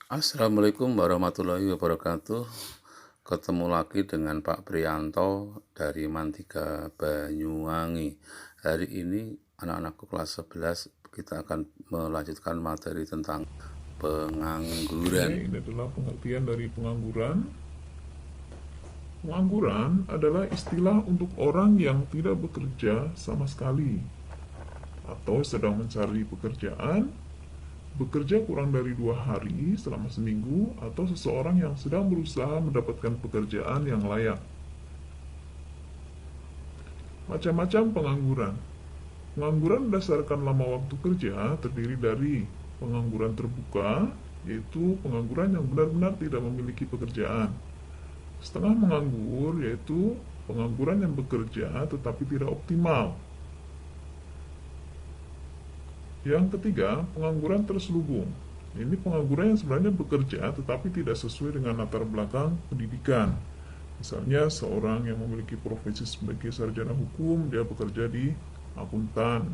Assalamualaikum warahmatullahi wabarakatuh. Ketemu lagi dengan Pak Priyanto dari Mantiga Banyuwangi. Hari ini anak-anakku kelas 11 kita akan melanjutkan materi tentang Oke, pengangguran. ini adalah pengertian dari pengangguran. Pengangguran adalah istilah untuk orang yang tidak bekerja sama sekali atau sedang mencari pekerjaan, bekerja kurang dari 2 hari selama seminggu, atau seseorang yang sedang berusaha mendapatkan pekerjaan yang layak. Macam-macam pengangguran. Pengangguran berdasarkan lama waktu kerja terdiri dari pengangguran terbuka, yaitu pengangguran yang benar-benar tidak memiliki pekerjaan. Setengah menganggur, yaitu pengangguran yang bekerja tetapi tidak optimal. Yang ketiga, pengangguran terselubung. Ini pengangguran yang sebenarnya bekerja tetapi tidak sesuai dengan latar belakang pendidikan. Misalnya seorang yang memiliki profesi sebagai sarjana hukum, dia bekerja di akuntan.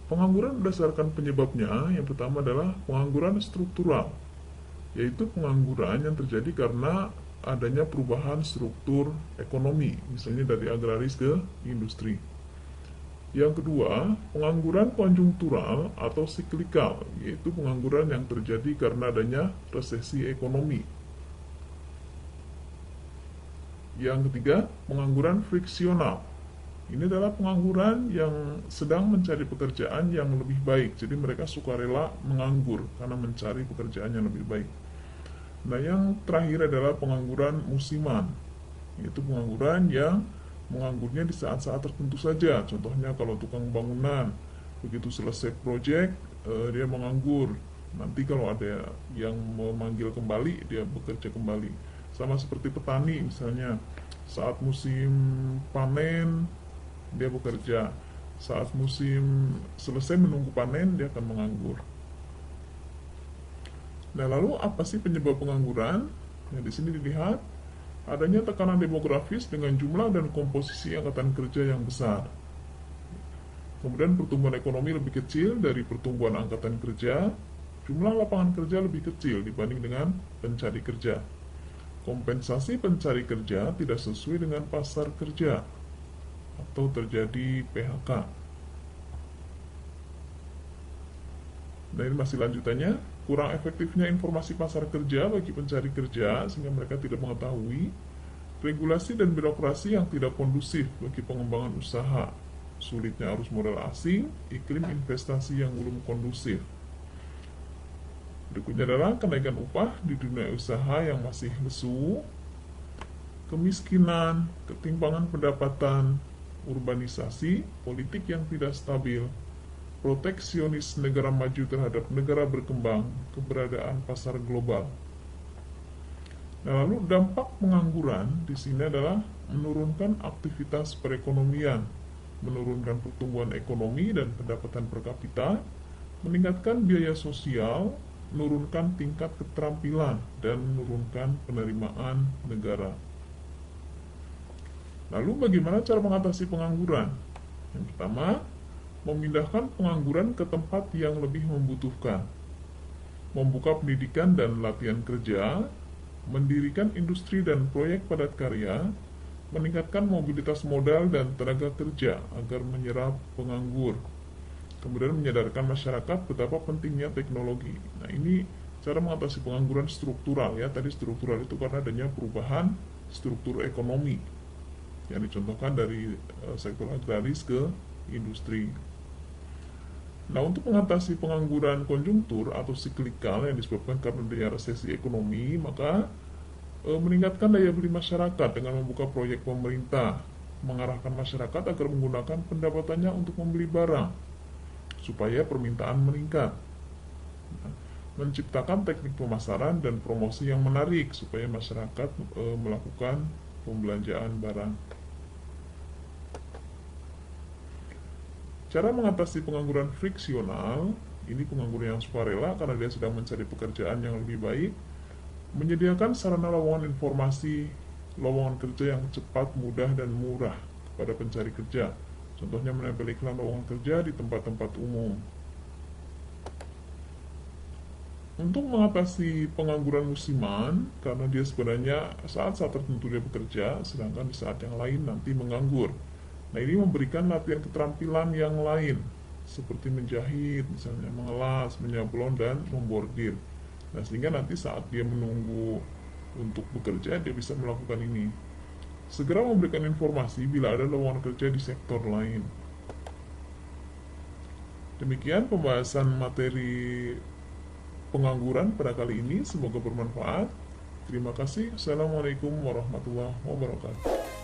Pengangguran berdasarkan penyebabnya, yang pertama adalah pengangguran struktural, yaitu pengangguran yang terjadi karena adanya perubahan struktur ekonomi, misalnya dari agraris ke industri. Yang kedua, pengangguran konjungtural atau siklikal, yaitu pengangguran yang terjadi karena adanya resesi ekonomi. Yang ketiga, pengangguran friksional. Ini adalah pengangguran yang sedang mencari pekerjaan yang lebih baik. Jadi mereka sukarela menganggur karena mencari pekerjaan yang lebih baik. Nah, yang terakhir adalah pengangguran musiman, yaitu pengangguran yang menganggurnya di saat-saat tertentu saja. Contohnya kalau tukang bangunan, begitu selesai proyek, dia menganggur. Nanti kalau ada yang memanggil kembali, dia bekerja kembali. Sama seperti petani misalnya, saat musim panen, dia bekerja. Saat musim selesai menunggu panen, dia akan menganggur. Nah, lalu apa sih penyebab pengangguran? Yang di sini dilihat adanya tekanan demografis dengan jumlah dan komposisi angkatan kerja yang besar. Kemudian pertumbuhan ekonomi lebih kecil dari pertumbuhan angkatan kerja, jumlah lapangan kerja lebih kecil dibanding dengan pencari kerja. Kompensasi pencari kerja tidak sesuai dengan pasar kerja atau terjadi PHK. Nah, ini masih lanjutannya. Kurang efektifnya informasi pasar kerja bagi pencari kerja sehingga mereka tidak mengetahui. Regulasi dan birokrasi yang tidak kondusif bagi pengembangan usaha. Sulitnya arus modal asing, iklim investasi yang belum kondusif. Berikutnya adalah kenaikan upah di dunia usaha yang masih lesu, kemiskinan, ketimpangan pendapatan, urbanisasi, politik yang tidak stabil, proteksionis negara maju terhadap negara berkembang, keberadaan pasar global. Nah, lalu dampak pengangguran di sini adalah menurunkan aktivitas perekonomian, menurunkan pertumbuhan ekonomi dan pendapatan per kapita, meningkatkan biaya sosial, menurunkan tingkat keterampilan, dan menurunkan penerimaan negara. Lalu bagaimana cara mengatasi pengangguran? Yang pertama, memindahkan pengangguran ke tempat yang lebih membutuhkan, membuka pendidikan dan latihan kerja, mendirikan industri dan proyek padat karya, meningkatkan mobilitas modal dan tenaga kerja agar menyerap penganggur, kemudian menyadarkan masyarakat betapa pentingnya teknologi. Nah, ini cara mengatasi pengangguran struktural ya. Tadi struktural itu karena adanya perubahan struktur ekonomi yang dicontohkan dari sektor agraris ke industri. Nah, untuk mengatasi pengangguran konjungtur atau siklikal yang disebabkan karena adanya resesi ekonomi, maka meningkatkan daya beli masyarakat dengan membuka proyek pemerintah, mengarahkan masyarakat agar menggunakan pendapatannya untuk membeli barang supaya permintaan meningkat. Menciptakan teknik pemasaran dan promosi yang menarik supaya masyarakat melakukan pembelanjaan barang. Cara mengatasi pengangguran friksional, ini pengangguran yang sukarela karena dia sedang mencari pekerjaan yang lebih baik, menyediakan sarana lowongan informasi, lowongan kerja yang cepat, mudah, dan murah kepada pencari kerja. Contohnya menempel iklan lowongan kerja di tempat-tempat umum. Untuk mengatasi pengangguran musiman, karena dia sebenarnya saat-saat tertentu dia bekerja, sedangkan di saat yang lain nanti menganggur. Nah, ini memberikan latihan keterampilan yang lain, seperti menjahit, misalnya mengelas, menyablon, dan membordir. Nah, sehingga nanti saat dia menunggu untuk bekerja, dia bisa melakukan ini. Segera memberikan informasi bila ada lowongan kerja di sektor lain. Demikian pembahasan materi pengangguran pada kali ini. Semoga bermanfaat. Terima kasih. Assalamualaikum warahmatullahi wabarakatuh.